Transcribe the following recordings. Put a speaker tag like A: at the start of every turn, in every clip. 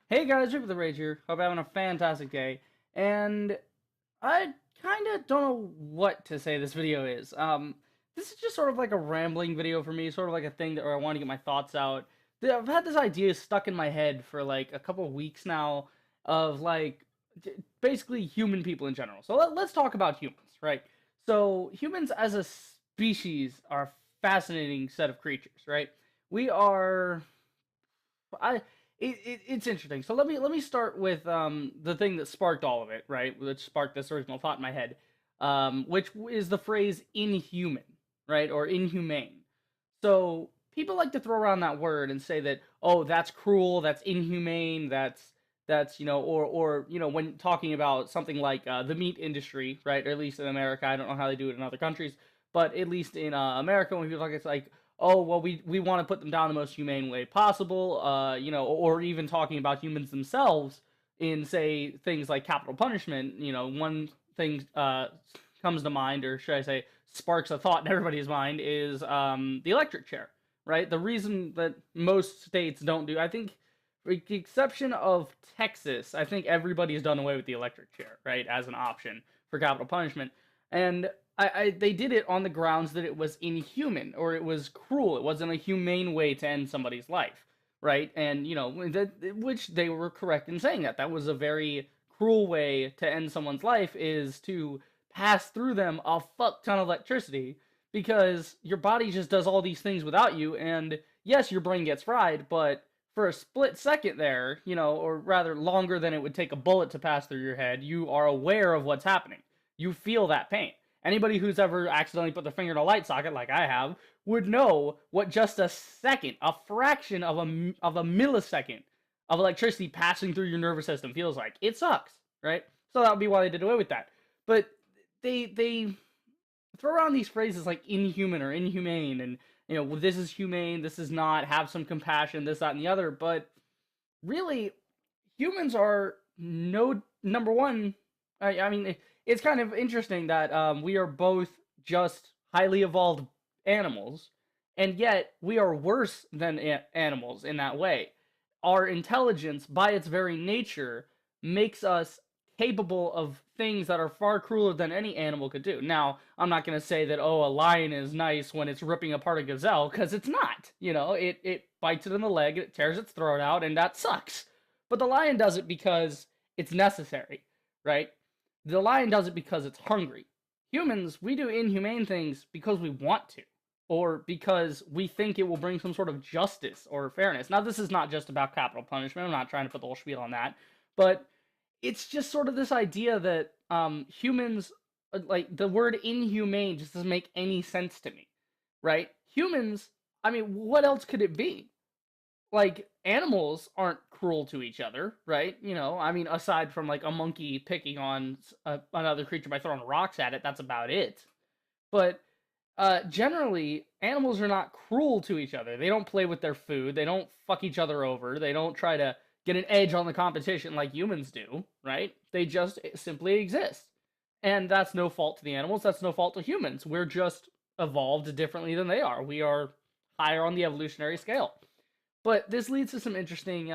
A: Hey guys, Rip the Rage here. Hope you're having a fantastic day. And I kind of don't know what to say this video is. This is just sort of like a rambling video for me, sort of like a thing that where I want to get my thoughts out. I've had this idea stuck in my head for like a couple of weeks now of like basically human people in general. So let's talk about humans, right? So humans as a species are a fascinating set of creatures, right? We are I it's interesting. So let me start with the thing that sparked all of it, right? Which sparked this original thought in my head, which is the phrase inhuman, right, or inhumane. So people like to throw around that word and say that, oh, that's cruel, that's inhumane, that's when talking about something like the meat industry, right, or at least in America. I don't know how they do it in other countries, but at least in America, when people talk, it's like, oh, well, we want to put them down the most humane way possible, or even talking about humans themselves in, say, things like capital punishment. One thing comes to mind, or should I say, sparks a thought in everybody's mind, is the electric chair, right? The reason that most states don't do, I think, with the exception of Texas, I think everybody's done away with the electric chair, right, as an option for capital punishment. And they did it on the grounds that it was inhuman or it was cruel. It wasn't a humane way to end somebody's life, right? And which they were correct in saying that was a very cruel way to end someone's life, is to pass through them a fuck ton of electricity, because your body just does all these things without you. And yes, your brain gets fried, but for a split second there, or rather longer than it would take a bullet to pass through your head, you are aware of what's happening. You feel that pain. Anybody who's ever accidentally put their finger in a light socket, like I have, would know what just a second, a fraction of a millisecond of electricity passing through your nervous system feels like. It sucks, right? So that would be why they did away with that. But they throw around these phrases like inhuman or inhumane, and well, this is humane, this is not, have some compassion, this, that, and the other. But really, humans are no number one. I mean, it's kind of interesting that we are both just highly evolved animals, and yet we are worse than animals in that way. Our intelligence, by its very nature, makes us capable of things that are far crueler than any animal could do. Now, I'm not going to say that, oh, a lion is nice when it's ripping apart a gazelle, because it's not. It bites it in the leg, it tears its throat out, and that sucks. But the lion does it because it's necessary, right? The lion does it because it's hungry. Humans, we do inhumane things because we want to, or because we think it will bring some sort of justice or fairness. Now, this is not just about capital punishment. I'm not trying to put the whole spiel on that, but it's just sort of this idea that humans, like the word inhumane, just doesn't make any sense to me, right? Humans, I mean, what else could it be? Like, animals aren't cruel to each other, right? I mean, aside from like a monkey picking on another creature by throwing rocks at it, that's about it. But generally, animals are not cruel to each other. They don't play with their food. They don't fuck each other over. They don't try to get an edge on the competition like humans do, right? They just simply exist. And that's no fault to the animals. That's no fault to humans. We're just evolved differently than they are. We are higher on the evolutionary scale. But this leads to some interesting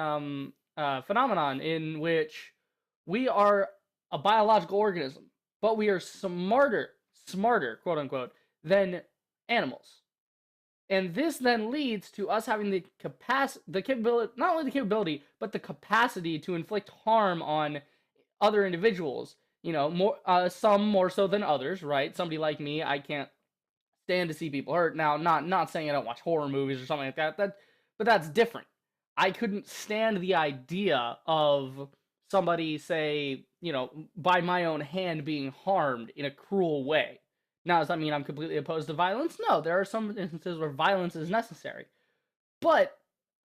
A: phenomenon in which we are a biological organism, but we are smarter, quote unquote, than animals. And this then leads to us having the capability, not only the capability, but the capacity to inflict harm on other individuals. Some more so than others, right? Somebody like me, I can't stand to see people hurt. Now, not saying I don't watch horror movies or something like that. But that's different. I couldn't stand the idea of somebody, say, by my own hand being harmed in a cruel way. Now, does that mean I'm completely opposed to violence? No, there are some instances where violence is necessary. But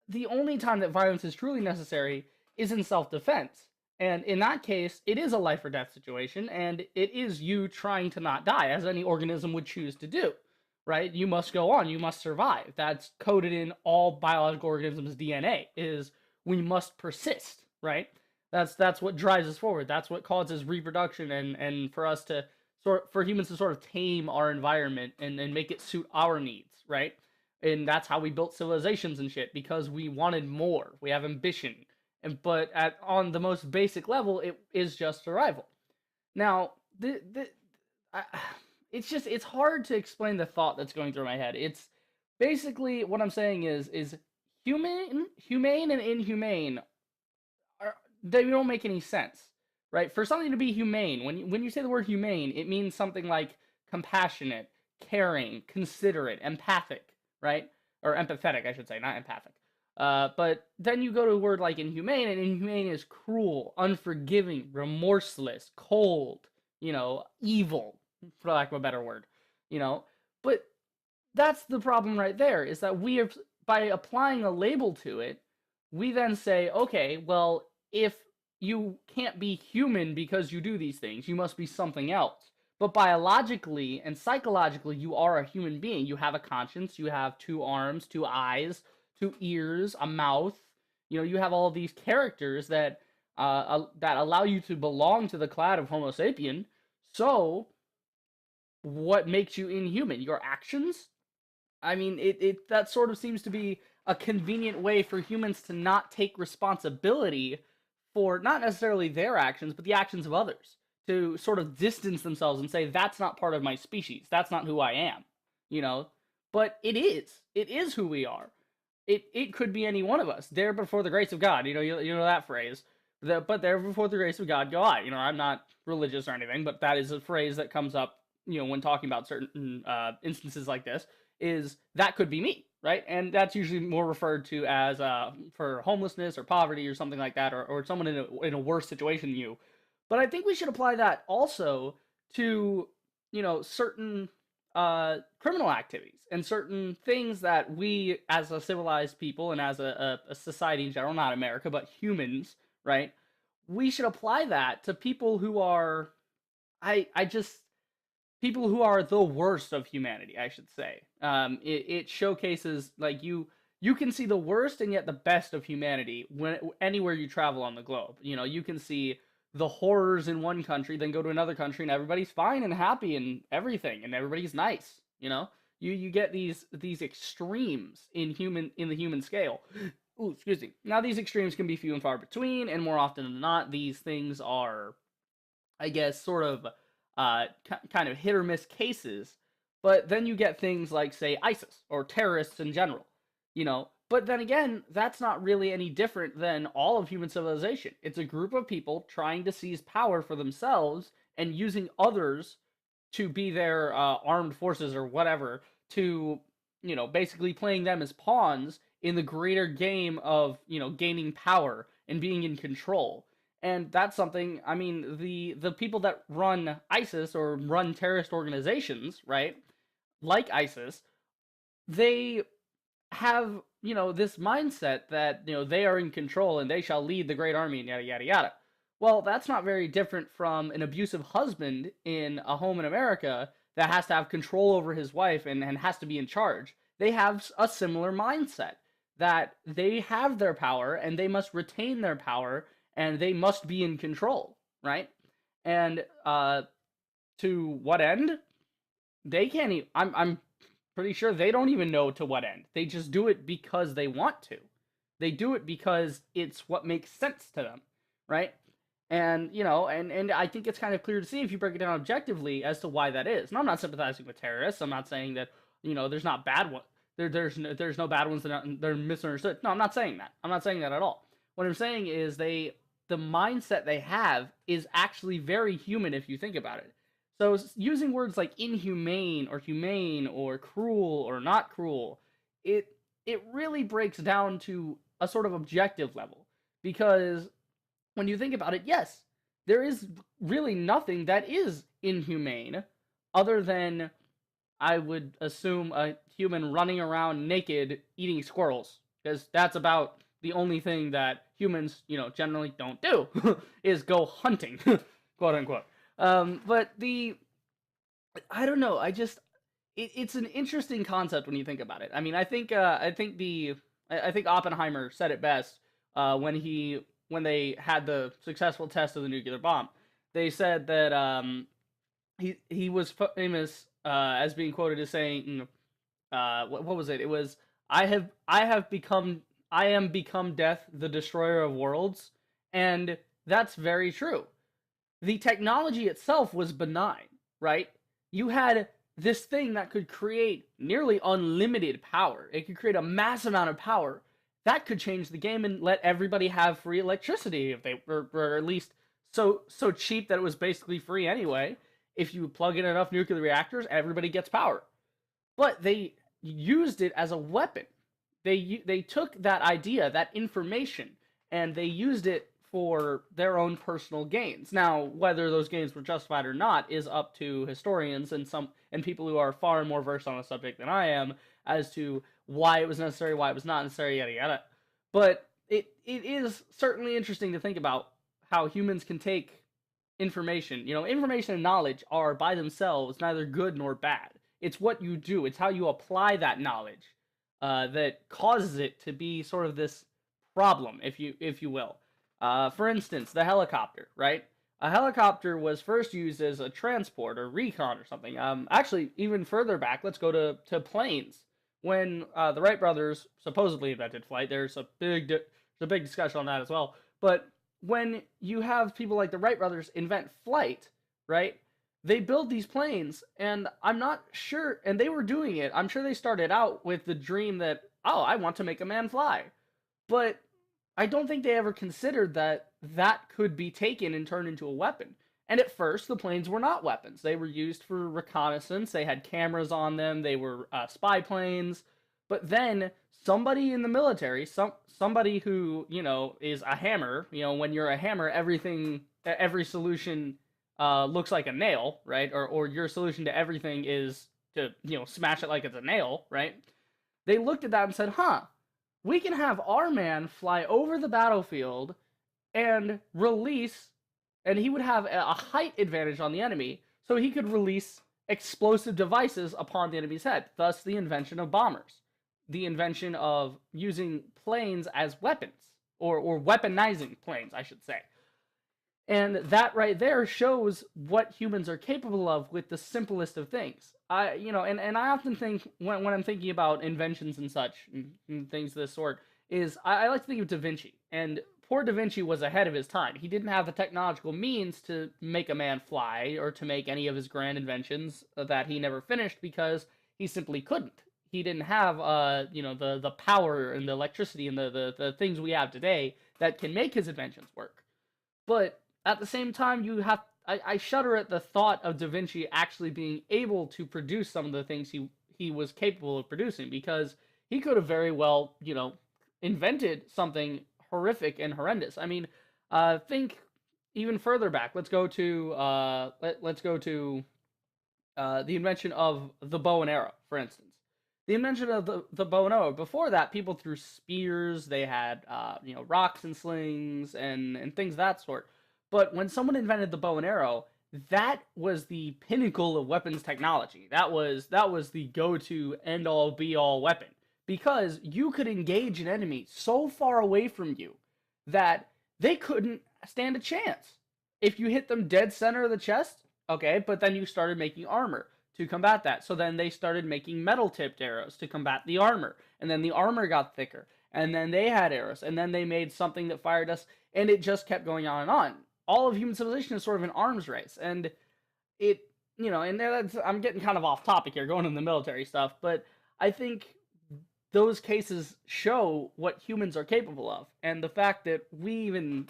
A: the only time that violence is truly necessary is in self defense. And in that case, it is a life or death situation, and it is you trying to not die, as any organism would choose to do, right? You must go on, you must survive. That's coded in all biological organisms' DNA, is we must persist, right? That's what drives us forward. That's what causes reproduction, and for us to for humans to sort of tame our environment and make it suit our needs, right? And that's how we built civilizations and shit, because we wanted more. We have ambition, but on the most basic level, it is just survival. Now, I, it's hard to explain the thought that's going through my head. It's basically what I'm saying is humane and inhumane they don't make any sense, right? For something to be humane, when you say the word humane, it means something like compassionate, caring, considerate, empathic, right? Or empathetic, I should say, not empathic. But then you go to a word like inhumane, and inhumane is cruel, unforgiving, remorseless, cold, evil, for lack of a better word, you know. But that's the problem right there, is that we have, by applying a label to it, we then say, okay, well, if you can't be human because you do these things, you must be something else. But biologically and psychologically, you are a human being. You have a conscience, you have two arms, two eyes, two ears, a mouth. You have all of these characters that allow you to belong to the clade of Homo sapien. So, what makes you inhuman? Your actions? I mean, it that sort of seems to be a convenient way for humans to not take responsibility for not necessarily their actions, but the actions of others. To sort of distance themselves and say, that's not part of my species. That's not who I am. You know? But it is. It is who we are. It could be any one of us. There before the grace of God. You know that phrase. But there before the grace of God go I. I'm not religious or anything, but that is a phrase that comes up, when talking about certain instances like this, is that could be me, right? And that's usually more referred to as for homelessness or poverty or something like that, or someone in a worse situation than you. But I think we should apply that also to certain criminal activities and certain things that we, as a civilized people and as a society in general, not America, but humans, right? We should apply that to people who are, I just people who are the worst of humanity, I should say. It showcases like you can see the worst and yet the best of humanity when anywhere you travel on the globe. You can see the horrors in one country, then go to another country, and everybody's fine and happy and everything, and everybody's nice. You get these extremes in the human scale. Ooh, excuse me. Now these extremes can be few and far between, and more often than not, these things are, I guess, sort of kind of hit or miss cases. But then you get things like, say, ISIS or terrorists in general. But then again, that's not really any different than all of human civilization. It's a group of people trying to seize power for themselves and using others to be their armed forces or whatever to, basically playing them as pawns in the greater game of, gaining power and being in control. And that's something, I mean, the people that run ISIS or run terrorist organizations, right? Like ISIS, they have, this mindset that, they are in control and they shall lead the great army and yada yada yada. Well, that's not very different from an abusive husband in a home in America that has to have control over his wife and has to be in charge. They have a similar mindset that they have their power and they must retain their power and they must be in control, right? And to what end? They can't even. I'm pretty sure they don't even know to what end. They just do it because they want to. They do it because it's what makes sense to them, right? And and I think it's kind of clear to see if you break it down objectively as to why that is. And I'm not sympathizing with terrorists. I'm not saying that there's not bad ones. There's no bad ones that they're misunderstood. No, I'm not saying that. I'm not saying that at all. What I'm saying is the mindset they have is actually very human if you think about it. So using words like inhumane or humane or cruel or not cruel, it really breaks down to a sort of objective level because when you think about it, yes, there is really nothing that is inhumane other than, I would assume, a human running around naked eating squirrels, because that's about the only thing that humans, generally don't do, is go hunting, quote unquote. But I don't know. It's an interesting concept when you think about it. I mean, I think Oppenheimer said it best when they had the successful test of the nuclear bomb. They said that he was famous as being quoted as saying, what was it? It was, I have become I am become death, the destroyer of worlds, and that's very true. The technology itself was benign, right? You had this thing that could create nearly unlimited power. It could create a mass amount of power. That could change the game and let everybody have free electricity if they were at least so cheap that it was basically free anyway. If you plug in enough nuclear reactors, everybody gets power. But they used it as a weapon. They took that idea, that information, and they used it for their own personal gains. Now, whether those gains were justified or not is up to historians and people who are far more versed on the subject than I am as to why it was necessary, why it was not necessary, yada yada. But it is certainly interesting to think about how humans can take information. Information and knowledge are by themselves neither good nor bad. It's what you do. It's how you apply that knowledge that causes it to be sort of this problem, if you will. For instance, the helicopter, right? A helicopter was first used as a transport or recon or something. Actually, even further back, let's go to planes. When the Wright brothers supposedly invented flight, there's a big discussion on that as well. But when you have people like the Wright brothers invent flight, right? They build these planes, and I'm not sure, and they were doing it. I'm sure they started out with the dream that, oh, I want to make a man fly. But I don't think they ever considered that that could be taken and turned into a weapon. And at first, the planes were not weapons. They were used for reconnaissance. They had cameras on them. They were spy planes. But then somebody in the military, somebody who is a hammer. When you're a hammer, every solution looks like a nail, right? Or your solution to everything is to smash it like it's a nail, right? They looked at that and said, "Huh, we can have our man fly over the battlefield and release, and he would have a height advantage on the enemy, so he could release explosive devices upon the enemy's head. Thus, the invention of bombers, the invention of using planes as weapons, or weaponizing planes, I should say. And that right there shows what humans are capable of with the simplest of things. And I often think when I'm thinking about inventions and such and things of this sort, is I like to think of Da Vinci. And poor Da Vinci was ahead of his time. He didn't have the technological means to make a man fly or to make any of his grand inventions that he never finished because he simply couldn't. He didn't have the power and the electricity and the things we have today that can make his inventions work. But at the same time, I shudder at the thought of Da Vinci actually being able to produce some of the things he was capable of producing, because he could have very well, invented something horrific and horrendous. I mean, think even further back. Let's go to the invention of the bow and arrow, for instance. The invention of the bow and arrow. Before that, people threw spears. They had rocks and slings and things of that sort. But when someone invented the bow and arrow, that was the pinnacle of weapons technology. That was the go-to end-all be-all weapon, because you could engage an enemy so far away from you that they couldn't stand a chance. If you hit them dead center of the chest, okay, but then you started making armor to combat that. So then they started making metal-tipped arrows to combat the armor, and then the armor got thicker, and then they had arrows, and then they made something that fired us, and it just kept going on and on. All of human civilization is sort of an arms race, and I'm getting kind of off topic here, going into the military stuff, but I think those cases show what humans are capable of, and the fact that we even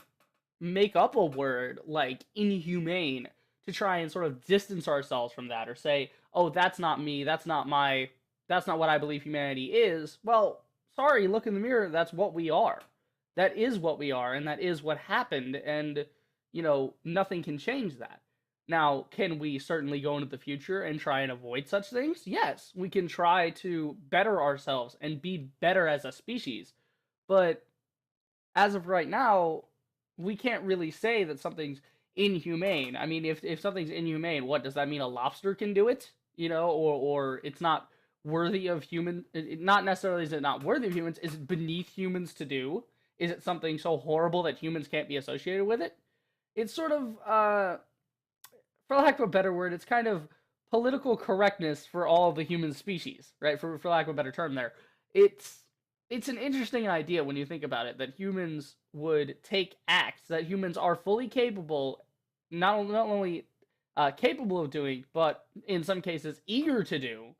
A: make up a word like inhumane to try and sort of distance ourselves from that, or say, oh, that's not me, that's not what I believe humanity is. Well, sorry, look in the mirror, that's what we are. That is what we are, and that is what happened, and nothing can change that. Now, can we certainly go into the future and try and avoid such things? Yes, we can try to better ourselves and be better as a species. But as of right now, we can't really say that something's inhumane. I mean, if something's inhumane, what does that mean? A lobster can do it, or it's not worthy of human. Not necessarily is it not worthy of humans. Is it beneath humans to do? Is it something so horrible that humans can't be associated with it? It's sort of, for lack of a better word, it's kind of political correctness for all of the human species, right? For lack of a better term, there, it's it's an interesting idea when you think about it, that humans would take acts that humans are fully capable, not only capable of doing, but in some cases eager to do,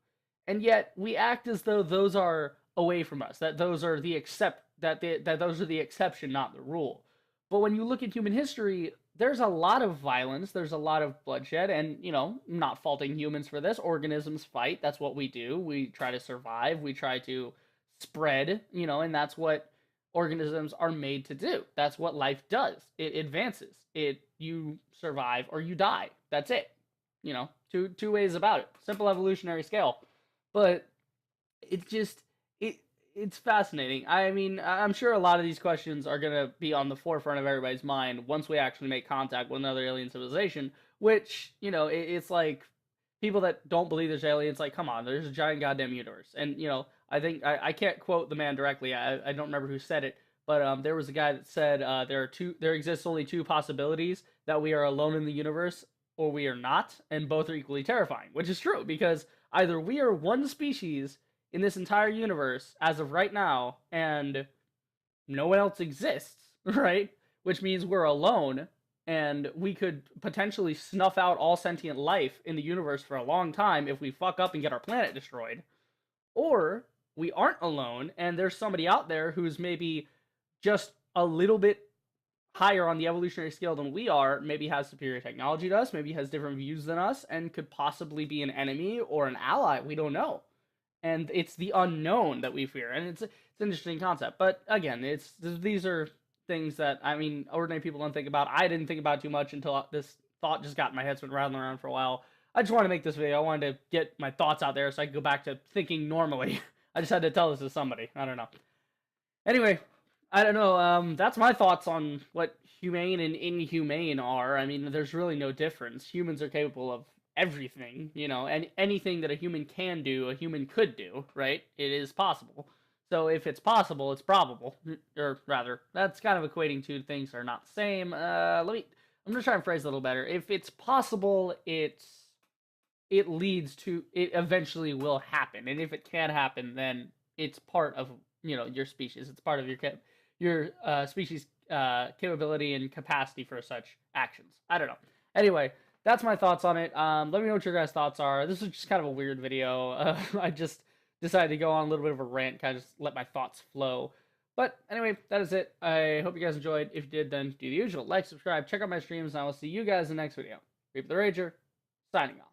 A: and yet we act as though those are away from us, that those are that those are the exception, not the rule. But when you look at human history, there's a lot of violence, there's a lot of bloodshed, and not faulting humans for this. Organisms fight. That's what we do. We try to survive. We try to spread, and that's what organisms are made to do. That's what life does. It advances. You survive or you die. That's it. Two ways about it. Simple evolutionary scale. But it's just it's fascinating. I mean, I'm sure a lot of these questions are going to be on the forefront of everybody's mind once we actually make contact with another alien civilization, which, it's like people that don't believe there's aliens, like, come on, there's a giant goddamn universe. And, I think, I can't quote the man directly, I don't remember who said it, but there was a guy that said there exists only two possibilities, that we are alone in the universe or we are not, and both are equally terrifying, which is true, because either we are one species in this entire universe as of right now, and no one else exists, right? Which means we're alone, and we could potentially snuff out all sentient life in the universe for a long time if we fuck up and get our planet destroyed. Or we aren't alone, and there's somebody out there who's maybe just a little bit higher on the evolutionary scale than we are, maybe has superior technology to us, maybe has different views than us, and could possibly be an enemy or an ally. We don't know. And it's the unknown that we fear, and it's an interesting concept. But again, these are things that, I mean, ordinary people don't think about. I didn't think about too much until this thought just got in my head. It's been rattling around for a while. I just wanted to make this video. I wanted to get my thoughts out there so I could go back to thinking normally. I just had to tell this to somebody. I don't know. Anyway, I don't know. That's my thoughts on what humane and inhumane are. I mean, there's really no difference. Humans are capable of everything, and anything that a human can do, a human could do, right? It is possible. So if it's possible, it's probable. Or rather, that's kind of equating two things that are not the same. I'm gonna try and phrase it a little better. If it's possible, it leads to, it eventually will happen. And if it can happen, then it's part of, your species. It's part of your species capability and capacity for such actions. I don't know. Anyway, that's my thoughts on it. Let me know what your guys' thoughts are. This was just kind of a weird video. I just decided to go on a little bit of a rant, kind of just let my thoughts flow. But anyway, that is it. I hope you guys enjoyed. If you did, then do the usual. Like, subscribe, check out my streams, and I will see you guys in the next video. Reap the Rager, signing off.